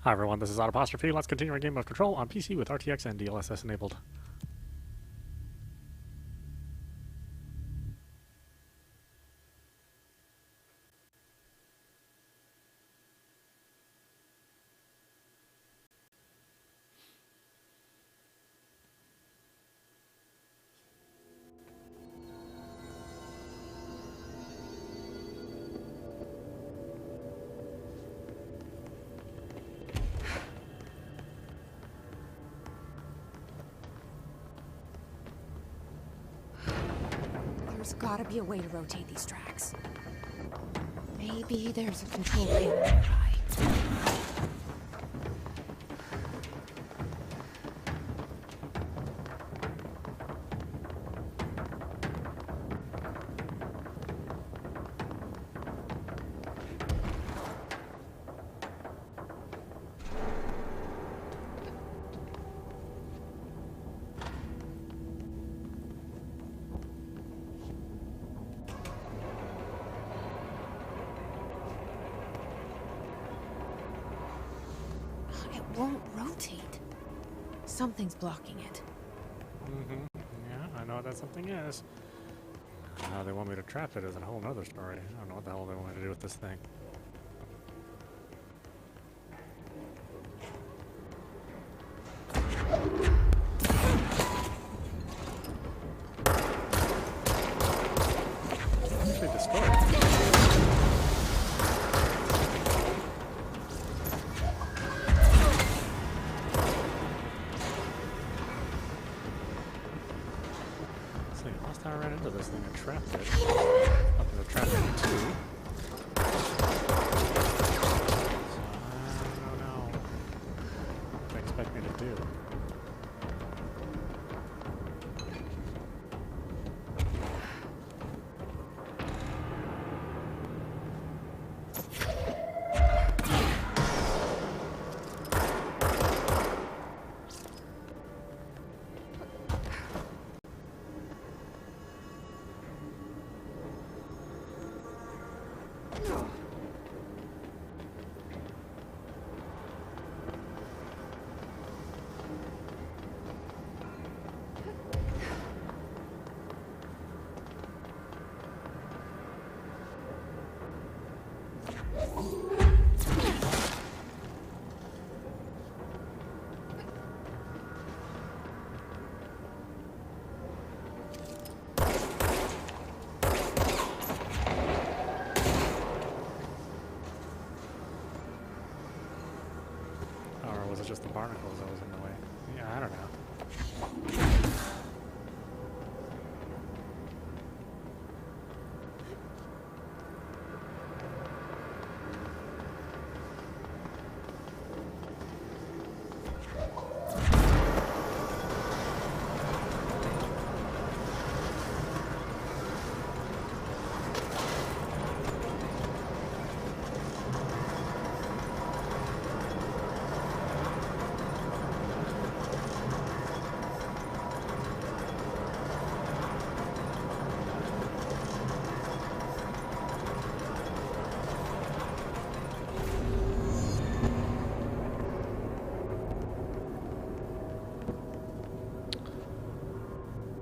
Hi everyone, this is audap. Let's continue our game of Control on PC with RTX and DLSS enabled. There's gotta be a way to rotate these tracks. Maybe there's a control panel nearby. It won't rotate. Something's blocking it. Yeah, I know what that something is. How they want me to trap it is a whole nother story. I don't know what the hell they want me to do with this thing. Actually destroyed it. I ran into this thing and trapped it. Up in the trap it too. So I don't know what they expect me to do. Or was it just the barnacles that was in the way? Yeah, I don't know.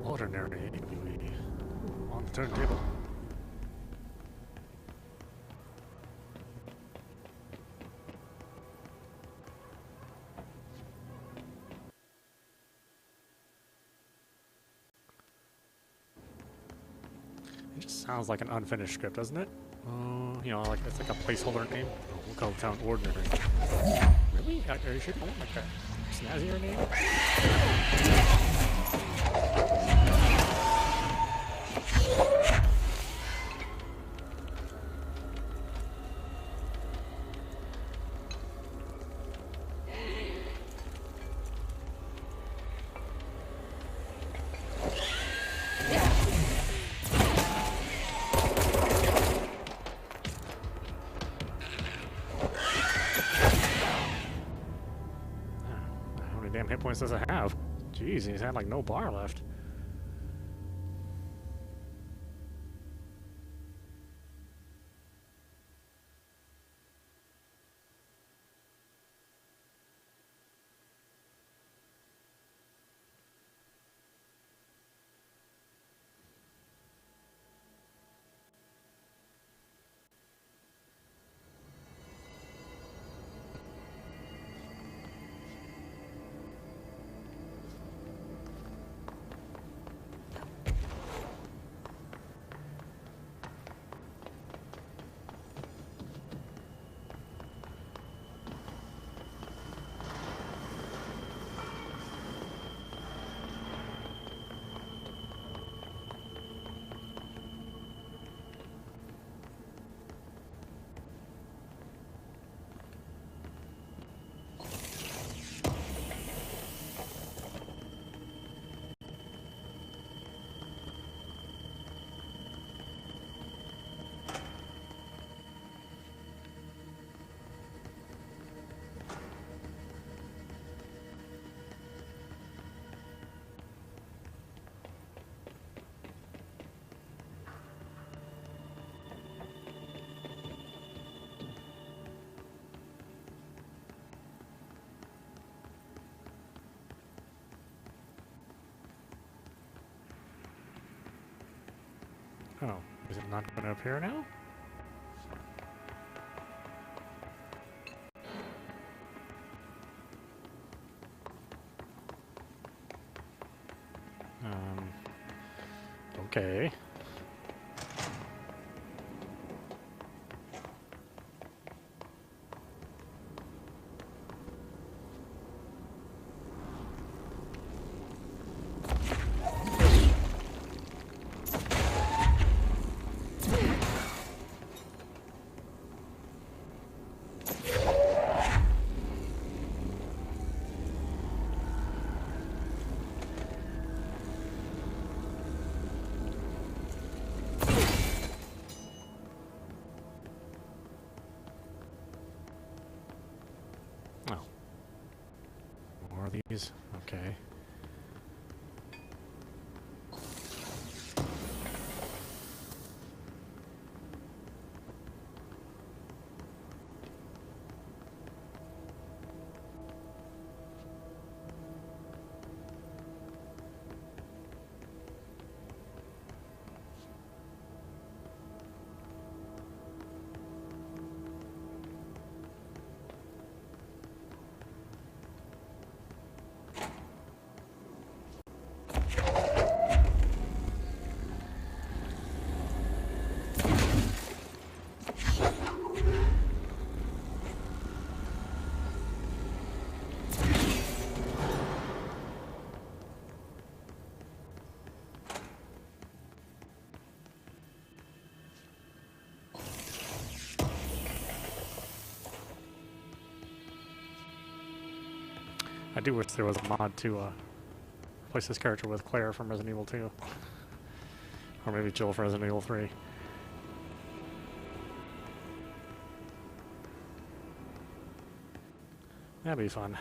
Ordinary ABV on the turntable. It just sounds like an unfinished script, doesn't it? You know, like it's like a placeholder name. Oh, we'll call the town Ordinary. Really? Are you sure you want like a snazzier name? Damn hit points does it have? Jeez, he's had like no bar left. Oh, is it not going to appear now? Okay. Oh. More of these? Okay. I do wish there was a mod to replace this character with Claire from Resident Evil 2. Or maybe Jill from Resident Evil 3. That'd be fun.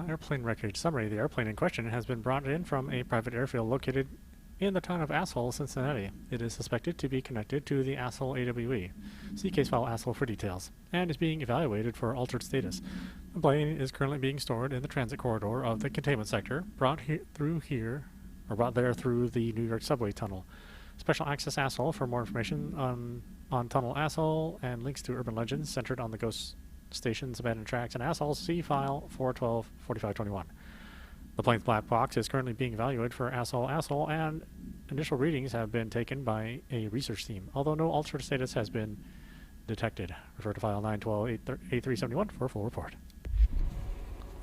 Airplane wreckage. Summary. The airplane in question has been brought in from a private airfield located in the town of Asshole, Cincinnati. It is suspected to be connected to the Asshole AWE. See case file Asshole for details. And is being evaluated for altered status. The plane is currently being stored in the transit corridor of the containment sector, brought there through the New York subway tunnel. Special access Asshole for more information on Tunnel Asshole and links to urban legends centered on the ghost stations, abandoned tracks, and assholes. See file 412-4521. The plane's black box is currently being evaluated for asshole, and initial readings have been taken by a research team, although no altered status has been detected. Refer to file 912-8371 for a full report.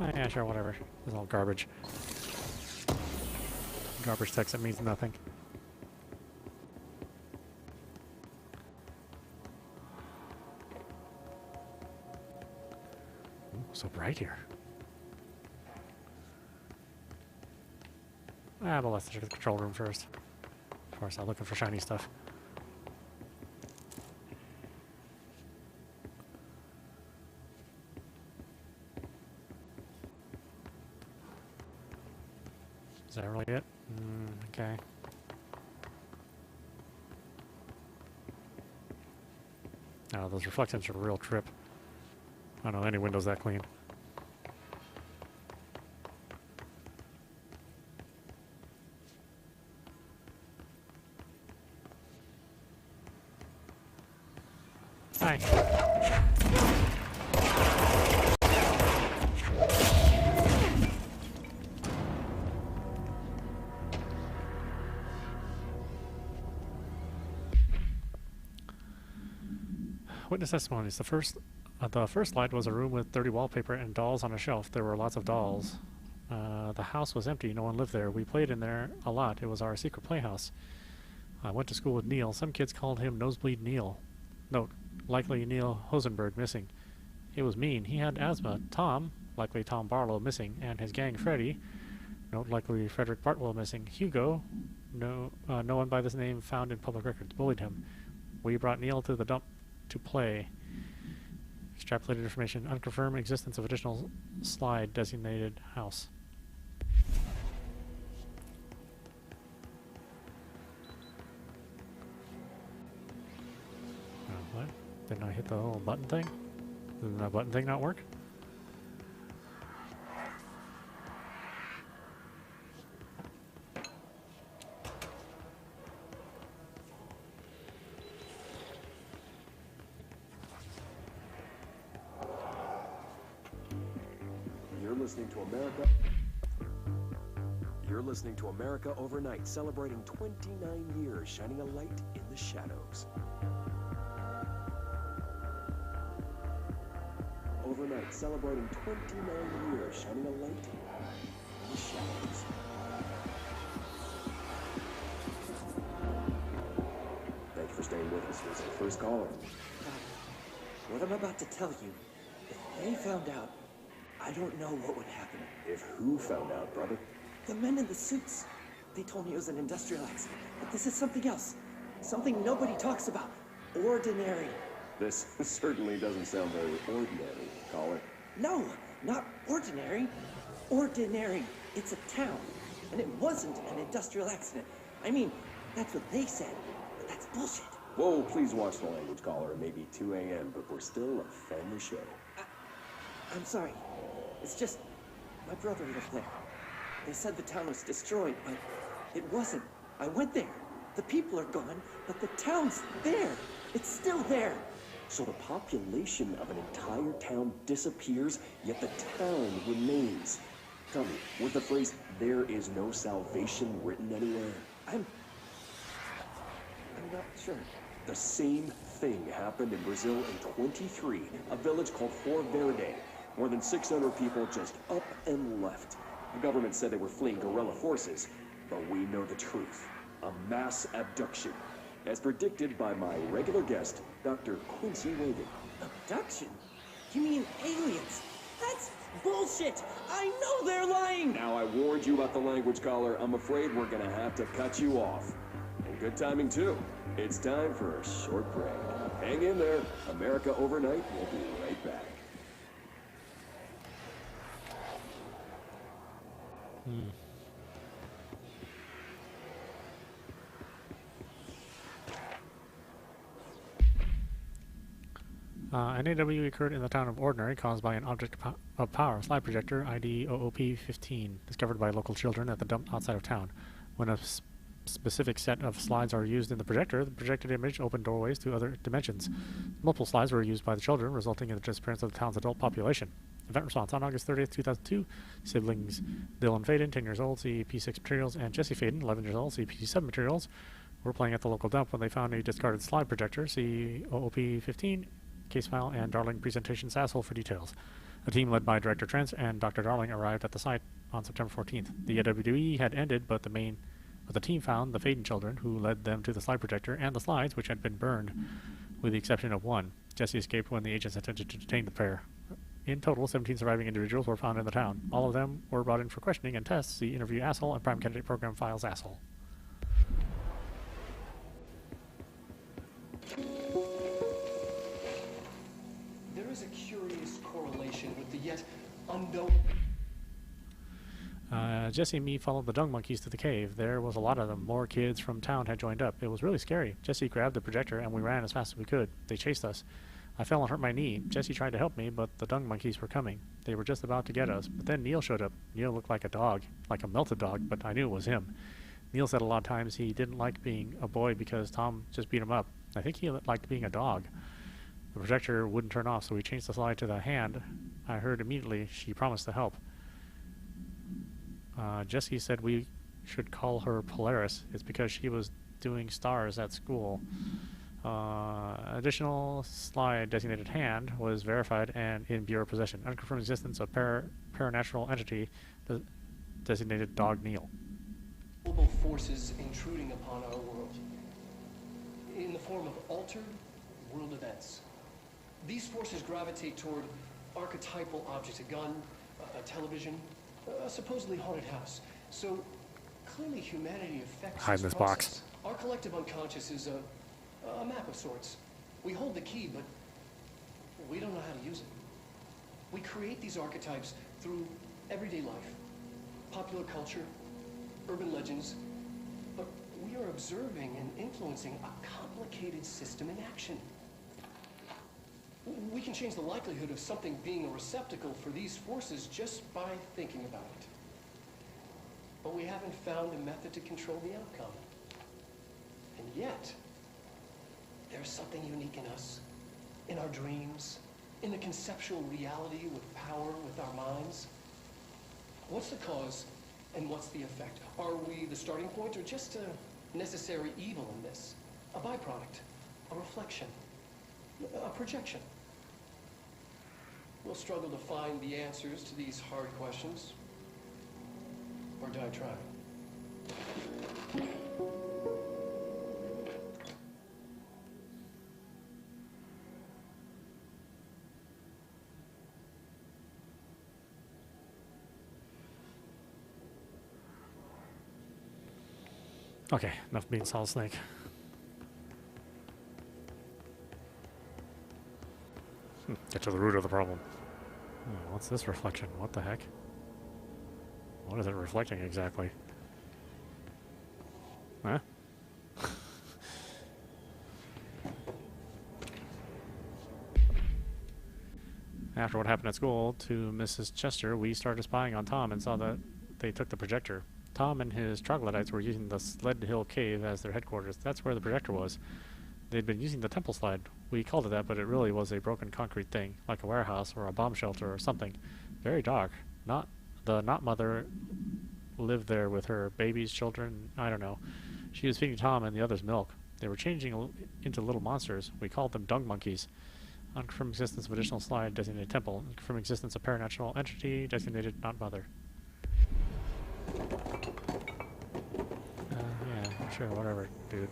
Yeah, sure, whatever. It's all garbage. Garbage text that means nothing. So bright here. But let's check the control room first. Of course, I'm looking for shiny stuff. Is that really it? Okay. Oh, those reflections are a real trip. I don't know any windows that clean. Bye. Witness testimonies. The first slide was a room with dirty wallpaper and dolls on a shelf. There were lots of dolls. The house was empty. No one lived there. We played in there a lot. It was our secret playhouse. I went to school with Neil. Some kids called him Nosebleed Neil. Note, likely Neil Hosenberg missing. He was mean. He had asthma. Tom, likely Tom Barlow missing, and his gang Freddy. Note, likely Frederick Bartwell missing. Hugo, no one by this name found in public records, bullied him. We brought Neil to the dump to play. Extrapolated information. Unconfirmed existence of additional slide designated house. What? Didn't I hit the little button thing? Did that button thing not work? You're listening to America Overnight, celebrating 29 years, shining a light in the shadows. Overnight, celebrating 29 years, shining a light in the shadows. Thank you for staying with us. Here's our first caller. What I'm about to tell you, if they found out, I don't know what would happen. If who found out, brother? The men in the suits. They told me it was an industrial accident, but this is something else. Something nobody talks about. Ordinary. This certainly doesn't sound very ordinary, caller. No, not ordinary. Ordinary. It's a town. And it wasn't an industrial accident. I mean, that's what they said, but that's bullshit. Whoa, please watch the language, caller. It may be 2 a.m., but we're still a family show. I'm sorry. It's just, my brother lived there. They said the town was destroyed, but it wasn't. I went there. The people are gone, but the town's there. It's still there. So the population of an entire town disappears, yet the town remains. Tell me, was the phrase, "there is no salvation," written anywhere? I'm not sure. The same thing happened in Brazil in 23, a village called Fort Verde. More than 600 people just up and left. The government said they were fleeing guerrilla forces, but we know the truth. A mass abduction, as predicted by my regular guest, Dr. Quincy Reagan. Abduction? You mean aliens? That's bullshit! I know they're lying! Now, I warned you about the language, caller. I'm afraid we're gonna have to cut you off. And good timing, too. It's time for a short break. Hang in there. America Overnight will be right back. An AW occurred in the town of Ordinary, caused by an object of power, slide projector ID P15, discovered by local children at the dump outside of town. When a specific set of slides are used in the projected image opened doorways to other dimensions. Multiple slides were used by the children, resulting in the disappearance of the town's adult population. Event response. On August 30th, 2002, siblings Dylan Faden, 10 years old, P6 materials, and Jesse Faden, 11 years old, P7 materials, were playing at the local dump when they found a discarded slide projector, P15, case file, and Darling presentations asshole for details. A team led by Director Trent and Dr. Darling arrived at the site on September 14th. The WWE had ended, but the team found the Faden children, who led them to the slide projector and the slides, which had been burned, with the exception of one. Jesse escaped when the agents attempted to detain the pair. In total, 17 surviving individuals were found in the town. All of them were brought in for questioning and tests. See Interview Asshole and Prime Candidate Program Files Asshole. There is a curious correlation with the yet unknown. Jesse and me followed the dung monkeys to the cave. There was a lot of them. More kids from town had joined up. It was really scary. Jesse grabbed the projector and we ran as fast as we could. They chased us. I fell and hurt my knee. Jesse tried to help me, but the dung monkeys were coming. They were just about to get us. But then Neil showed up. Neil looked like a dog, like a melted dog, but I knew it was him. Neil said a lot of times he didn't like being a boy because Tom just beat him up. I think he liked being a dog. The projector wouldn't turn off, so we changed the slide to the hand. I heard immediately she promised to help. Jessie said we should call her Polaris. It's because she was doing stars at school. Additional slide designated hand was verified and in Bureau possession. Unconfirmed existence of paranatural entity designated Dog Neil. Global forces intruding upon our world in the form of altered world events. These forces gravitate toward archetypal objects, a gun, a television, a supposedly haunted house. So clearly humanity affects Hide in this box. Our collective unconscious is a map of sorts. We hold the key, but we don't know how to use it. We create these archetypes through everyday life, popular culture, urban legends, but we are observing and influencing a complicated system in action. We can change the likelihood of something being a receptacle for these forces just by thinking about it. But we haven't found a method to control the outcome. And yet, there's something unique in us, in our dreams, in the conceptual reality with power with our minds. What's the cause and what's the effect? Are we the starting point or just a necessary evil in this? A byproduct, a reflection, a projection? We'll struggle to find the answers to these hard questions, or die trying. Okay, enough being Solid Snake. Get to the root of the problem. What's this reflection? What the heck? What is it reflecting exactly? Huh? After what happened at school to Mrs. Chester, we started spying on Tom and saw that they took the projector. Tom and his troglodytes were using the Sled Hill Cave as their headquarters. That's where the projector was. They'd been using the temple slide. We called it that, but it really was a broken concrete thing, like a warehouse or a bomb shelter or something. Very dark. The not mother lived there with her babies, children, I don't know. She was feeding Tom and the others milk. They were changing into little monsters. We called them dung monkeys. Unconfirmed existence of additional slide designated temple. Unconfirmed existence of paranatural entity designated not mother. Yeah, sure, whatever, dude.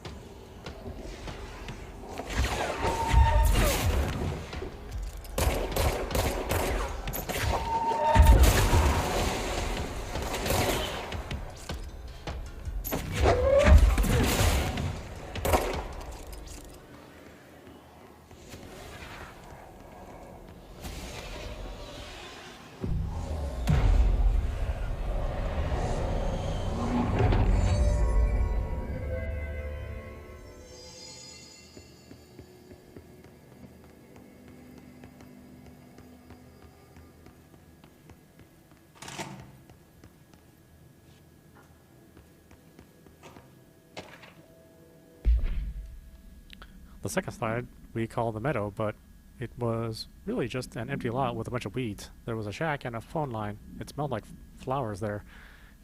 The second slide we call the meadow, but it was really just an empty lot with a bunch of weeds. There was a shack and a phone line. It smelled like flowers there.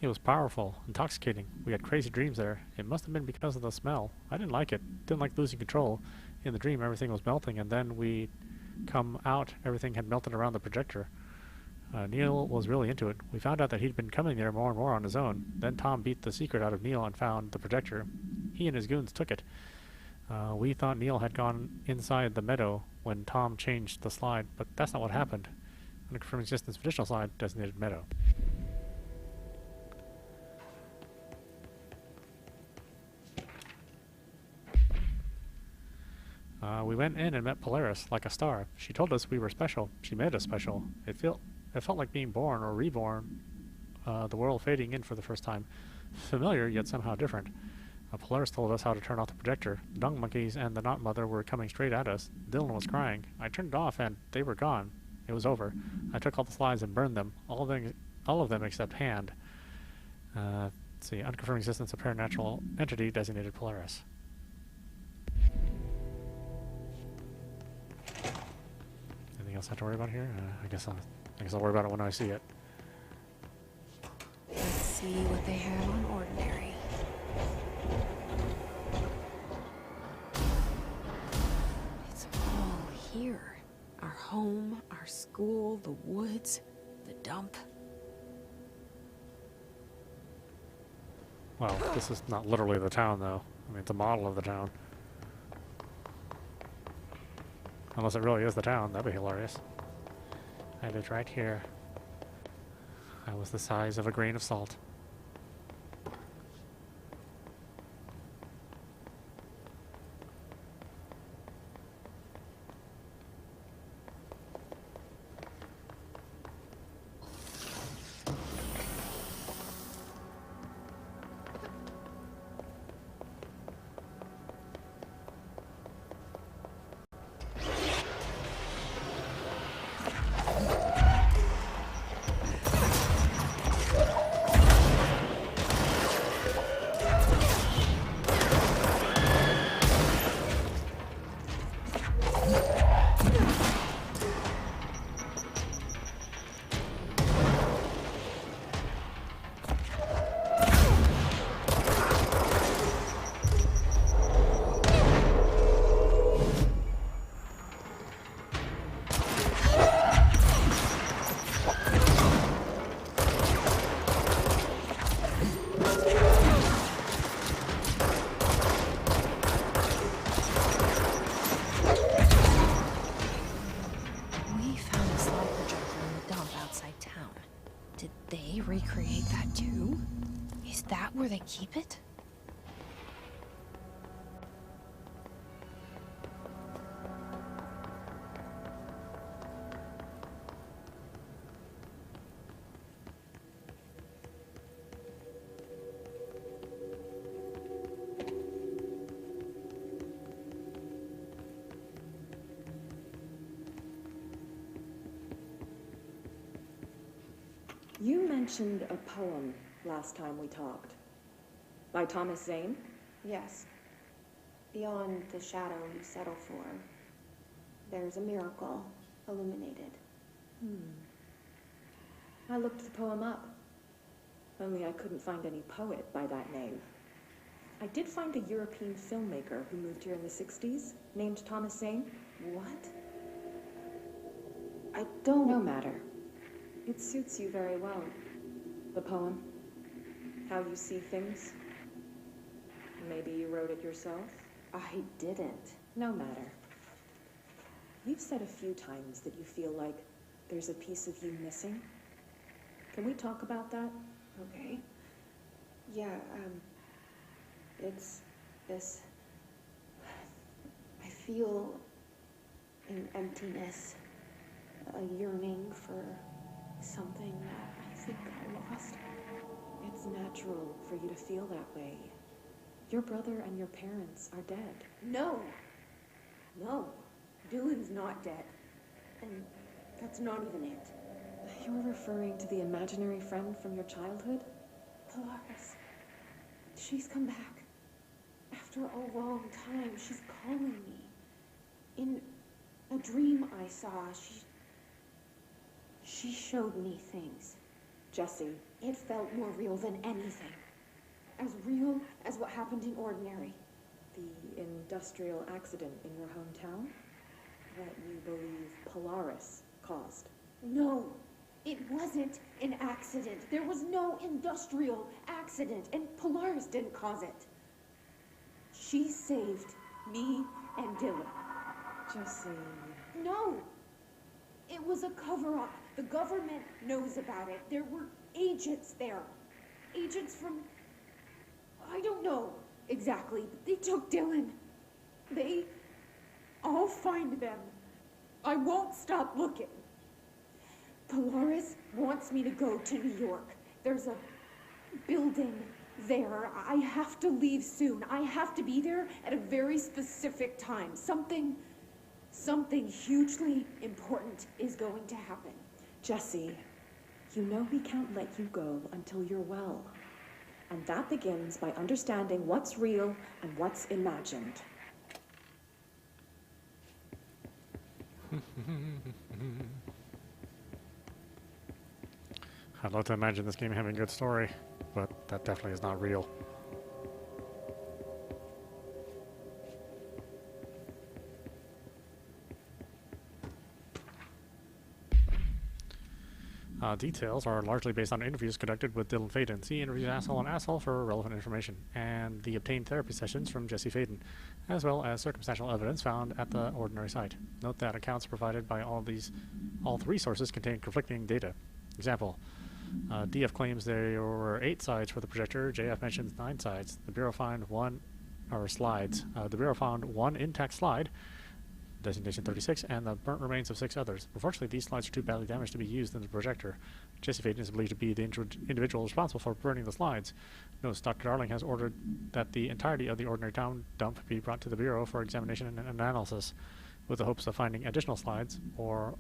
It was powerful, intoxicating. We had crazy dreams there. It must have been because of the smell. I didn't like it. Didn't like losing control. In the dream, everything was melting, and then we come out, everything had melted around the projector. Neil was really into it. We found out that he'd been coming there more and more on his own. Then Tom beat the secret out of Neil and found the projector. He and his goons took it. We thought Neil had gone inside the meadow when Tom changed the slide, but that's not what happened. Unconfirmed existence of additional slide designated meadow. We went in and met Polaris, like a star. She told us we were special. She made us special. It felt like being born or reborn, the world fading in for the first time. Familiar, yet somehow different. Polaris told us how to turn off the projector. The dung monkeys and the not mother were coming straight at us. Dylan was crying. I turned it off and they were gone. It was over. I took all the slides and burned them. All of them except hand. Let's see. Unconfirmed existence of paranatural entity designated Polaris. else I have to worry about here? I guess I'll worry about it when I see it. Let's see what they have on ordinary. It's all here. Our home, our school, the woods, the dump. Well, this is not literally the town, though. I mean, it's a model of the town. Unless it really is the town, that'd be hilarious. I lived right here. I was the size of a grain of salt. Recreate that too? Is that where they keep it? You mentioned a poem last time we talked. By Thomas Zane? Yes. Beyond the shadow you settle for, there's a miracle illuminated. I looked the poem up. Only I couldn't find any poet by that name. I did find a European filmmaker who moved here in the 60s, named Thomas Zane. What? I don't... No matter. It suits you very well. The poem. How you see things. Maybe you wrote it yourself? I didn't. No matter. You've said a few times that you feel like there's a piece of you missing. Can we talk about that? Okay. Yeah, it's this... I feel an emptiness, a yearning for something that I think I lost. It's natural for you to feel that way. Your brother and your parents are dead. No. No. Dylan's not dead. And that's not even it. You're referring to the imaginary friend from your childhood? Polaris. She's come back. After a long time, she's calling me. In a dream I saw, she showed me things. Jesse. It felt more real than anything. As real as what happened in Ordinary. The industrial accident in your hometown? That you believe Polaris caused? No, it wasn't an accident. There was no industrial accident, and Polaris didn't cause it. She saved me and Dylan. Jesse... No! It was a cover-up. The government knows about it. There were agents there. Agents from... I don't know exactly, but they took Dylan. I'll find them. I won't stop looking. Polaris wants me to go to New York. There's a building there. I have to leave soon. I have to be there at a very specific time. Something hugely important is going to happen. Jesse, you know we can't let you go until you're well. And that begins by understanding what's real and what's imagined. I'd love to imagine this game having a good story, but that definitely is not real. Details are largely based on interviews conducted with Dylan Faden. See interviews Asshole and Asshole for relevant information, and the obtained therapy sessions from Jesse Faden, as well as circumstantial evidence found at the ordinary site. Note that accounts provided by all three sources contain conflicting data. Example, DF claims there were 8 sides for the projector. JF mentions 9 sides. The Bureau found slides. The Bureau found 1 intact slide, designation 36, and the burnt remains of 6 others. Unfortunately, these slides are too badly damaged to be used in the projector. Jesse Faden is believed to be the individual responsible for burning the slides. Notes Dr. Darling has ordered that the entirety of the ordinary town dump be brought to the Bureau for examination and analysis, with the hopes of finding additional slides or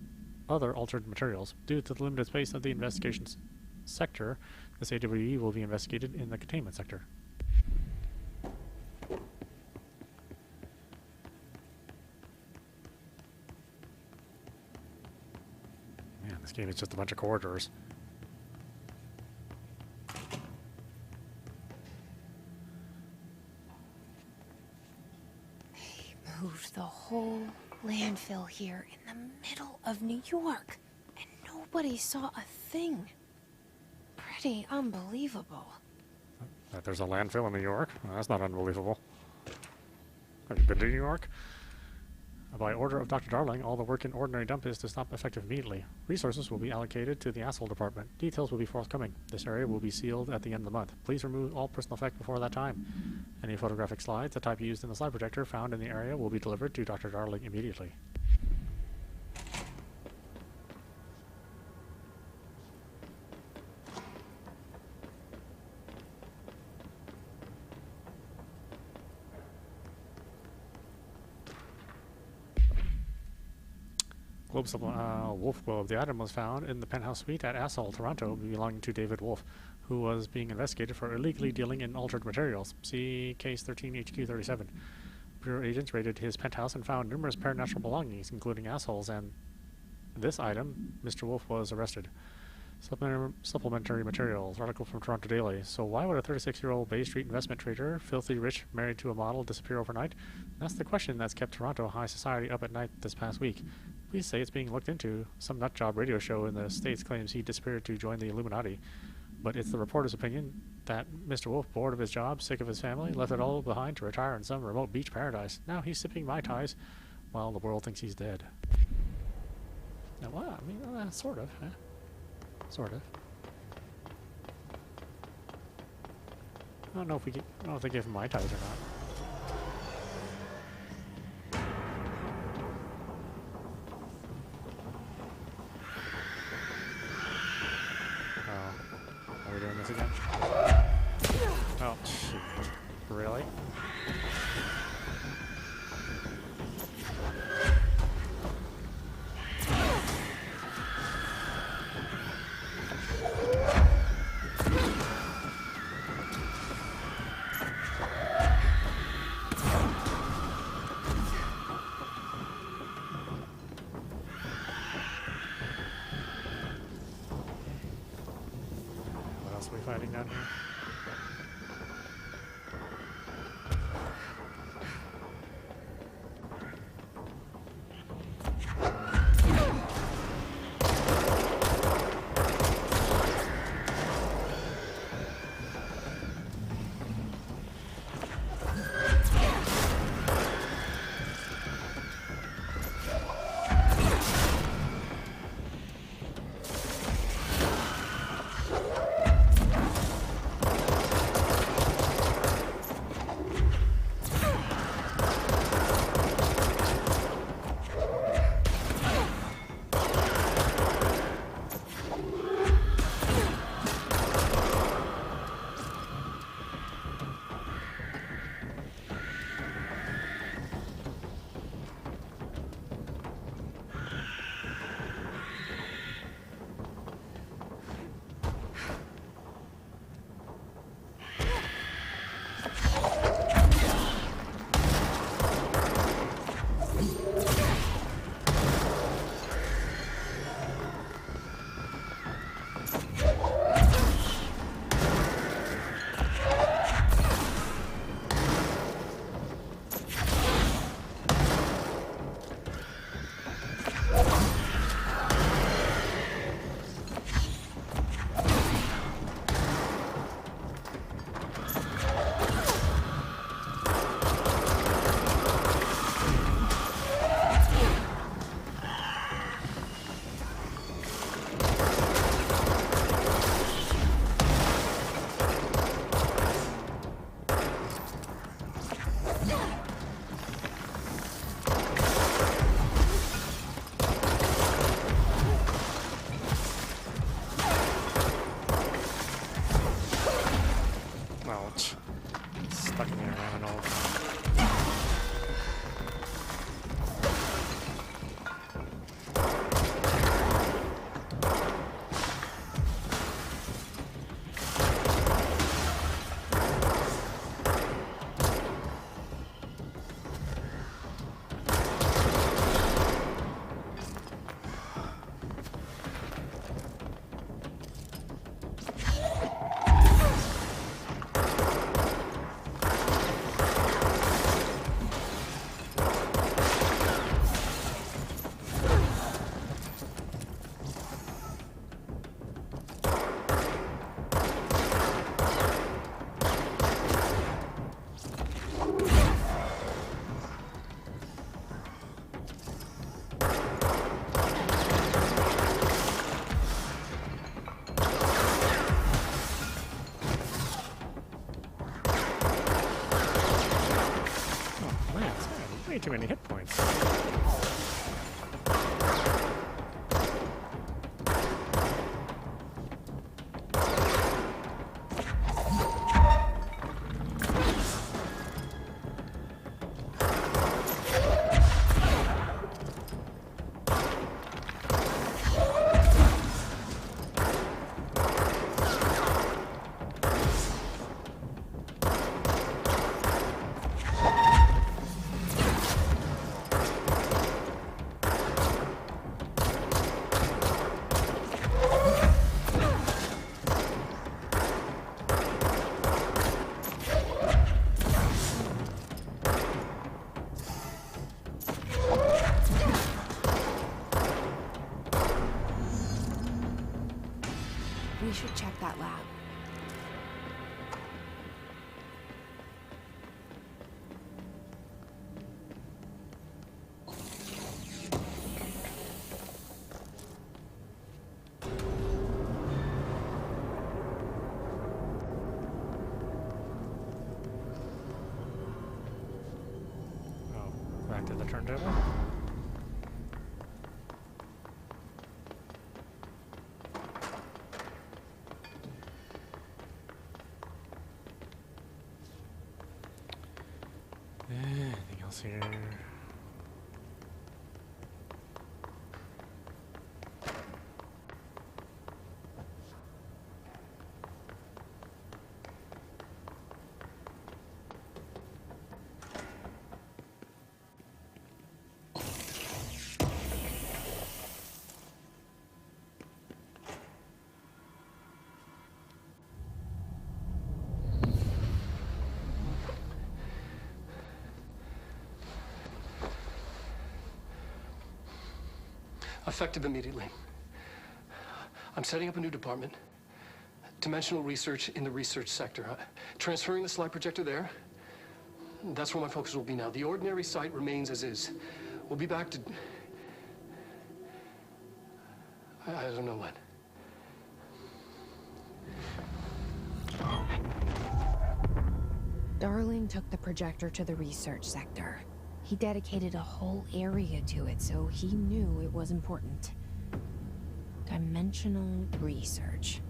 other altered materials. Due to the limited space of the investigations sector, this AWE will be investigated in the containment sector. Man, this game is just a bunch of corridors. They moved the whole landfill here in the middle of New York, and nobody saw a thing. Pretty unbelievable. That there's a landfill in New York? Well, that's not unbelievable. Have you been to New York? By order of Dr. Darling, all the work in ordinary dump is to stop effective immediately. Resources will be allocated to the asshole department. Details will be forthcoming. This area will be sealed at the end of the month. Please remove all personal effect before that time. Any photographic slides, the type used in the slide projector found in the area, will be delivered to Dr. Darling immediately. Wolf Globe. The item was found in the penthouse suite at Asshole, Toronto, belonging to David Wolf, who was being investigated for illegally dealing in altered materials. See Case 13 HQ 37. Bureau agents raided his penthouse and found numerous paranatural belongings, including assholes, and this item, Mr. Wolf was arrested. Supplementary materials. Article from Toronto Daily. So why would a 36-year-old Bay Street investment trader, filthy rich, married to a model, disappear overnight? That's the question that's kept Toronto high society up at night this past week. Police say it's being looked into. Some nutjob radio show in the States claims he disappeared to join the Illuminati. But it's the reporter's opinion that Mr. Wolf, bored of his job, sick of his family, left it all behind to retire in some remote beach paradise. Now he's sipping Mai Tais while the world thinks he's dead. Now, well, I mean, sort of. Sort of. I don't know if they gave him Mai Tais or not. Are we doing this again? Oh, shoot. Really? Fighting down here. many hit points. We should check that lab. Oh, back to the turntable. Anything else here? Effective immediately. I'm setting up a new department. Dimensional research in the research sector. Transferring the slide projector there. That's where my focus will be now. The ordinary site remains as is. We'll be back to... I don't know when. Darling took the projector to the research sector. He dedicated a whole area to it, so he knew it was important. Dimensional research.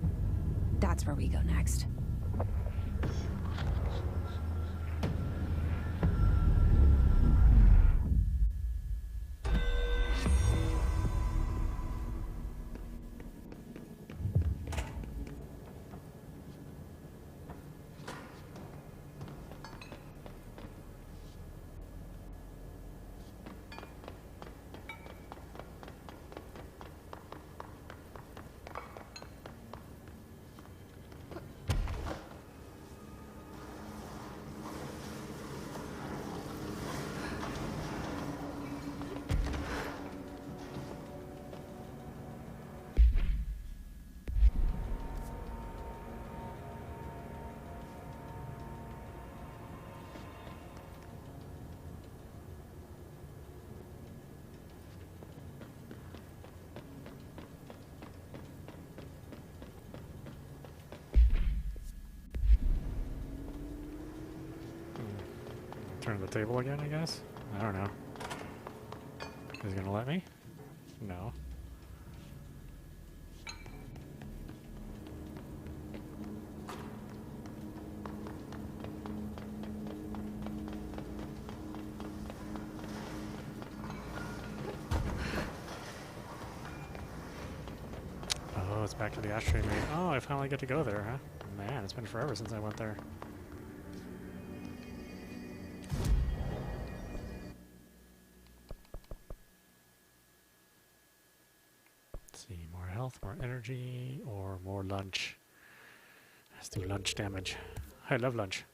That's where we go next. Turn the table again, I guess? I don't know. Is he gonna let me? No. Oh, it's back to the ashtray main. Oh, I finally get to go there, huh? Man, it's been forever since I went there. See, more health, more energy, or more lunch. Let's do lunch damage. I love lunch.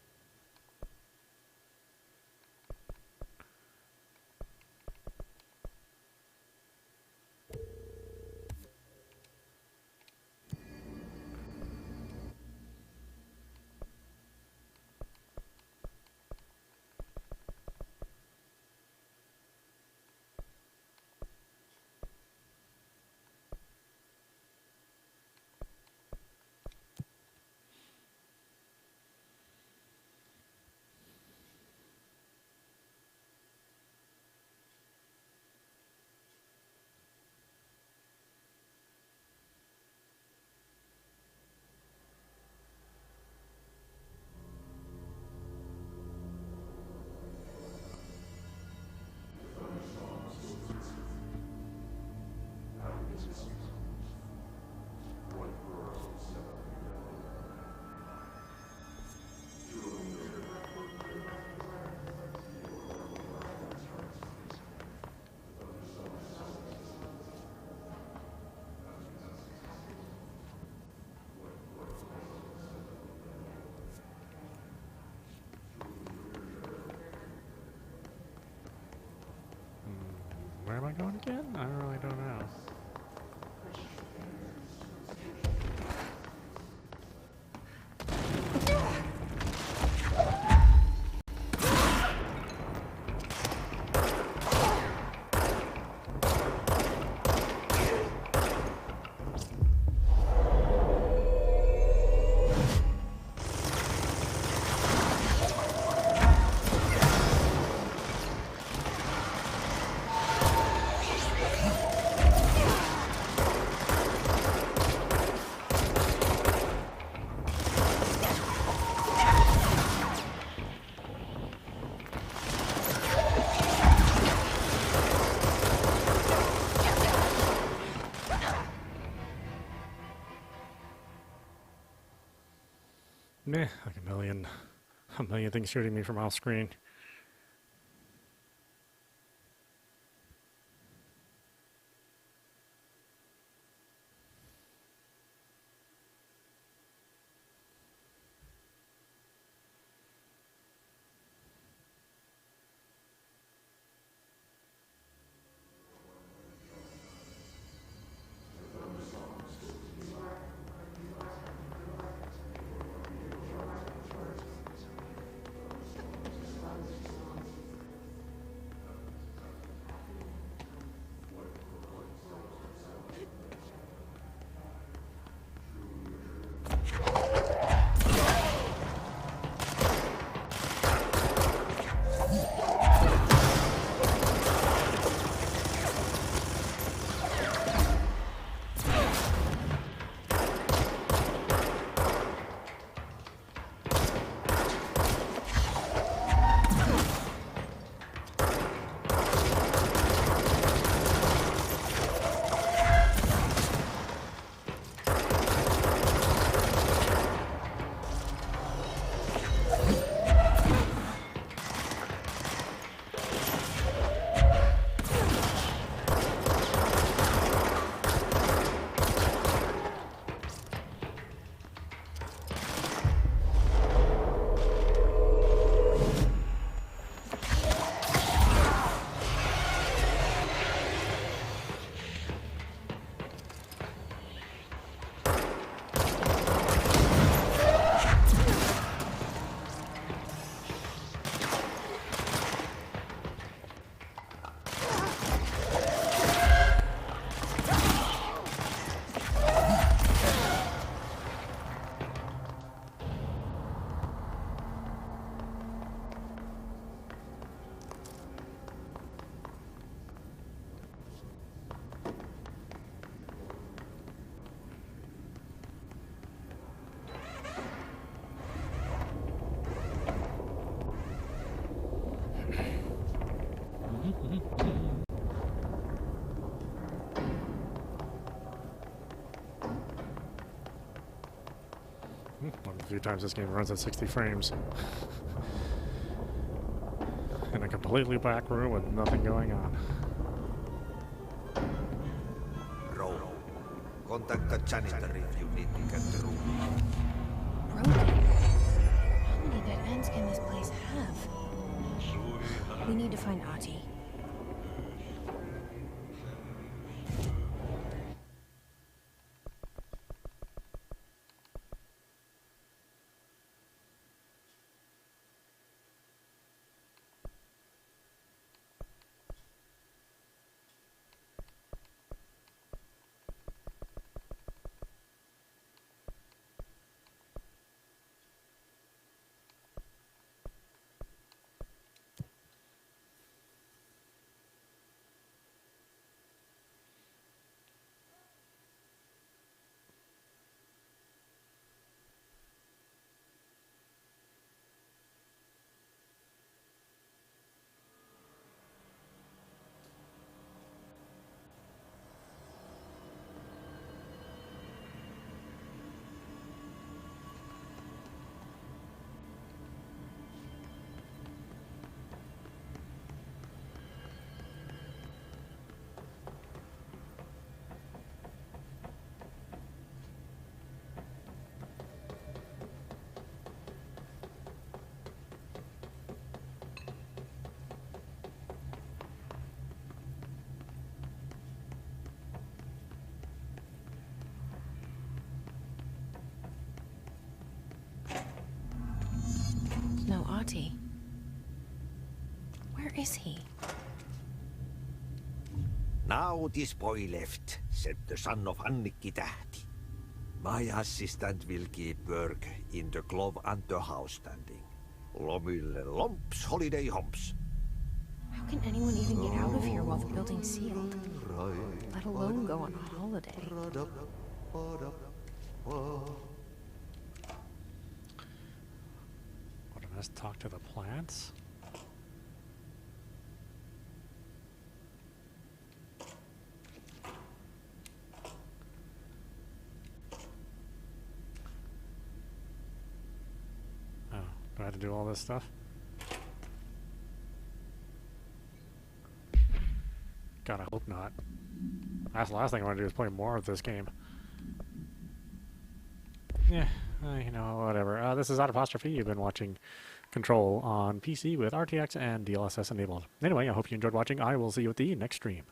Where am I going again? I really don't know. Meh, like a million things shooting me from off screen. One of the few times this game runs at 60 frames. In a completely black room with nothing going on. Roll. Contact the janitor if you need to get through. Broken? How many dead ends can this place have? We need to find Ahti. empty. Where is he? Now this boy left, said the son of Annikki Tähti. My assistant will keep work in the glove and the house standing. Lomille lomps, holiday humps. How can anyone even get out of here while the building's sealed? Let alone go on a holiday. What, I must talk to the plants? Oh, do I have to do all this stuff? God, I hope not. That's the last thing I want to do is play more of this game. Yeah, you know, whatever. This is Audapostrophe. You've been watching Control on PC with RTX and DLSS enabled. Anyway, I hope you enjoyed watching. I will see you at the next stream.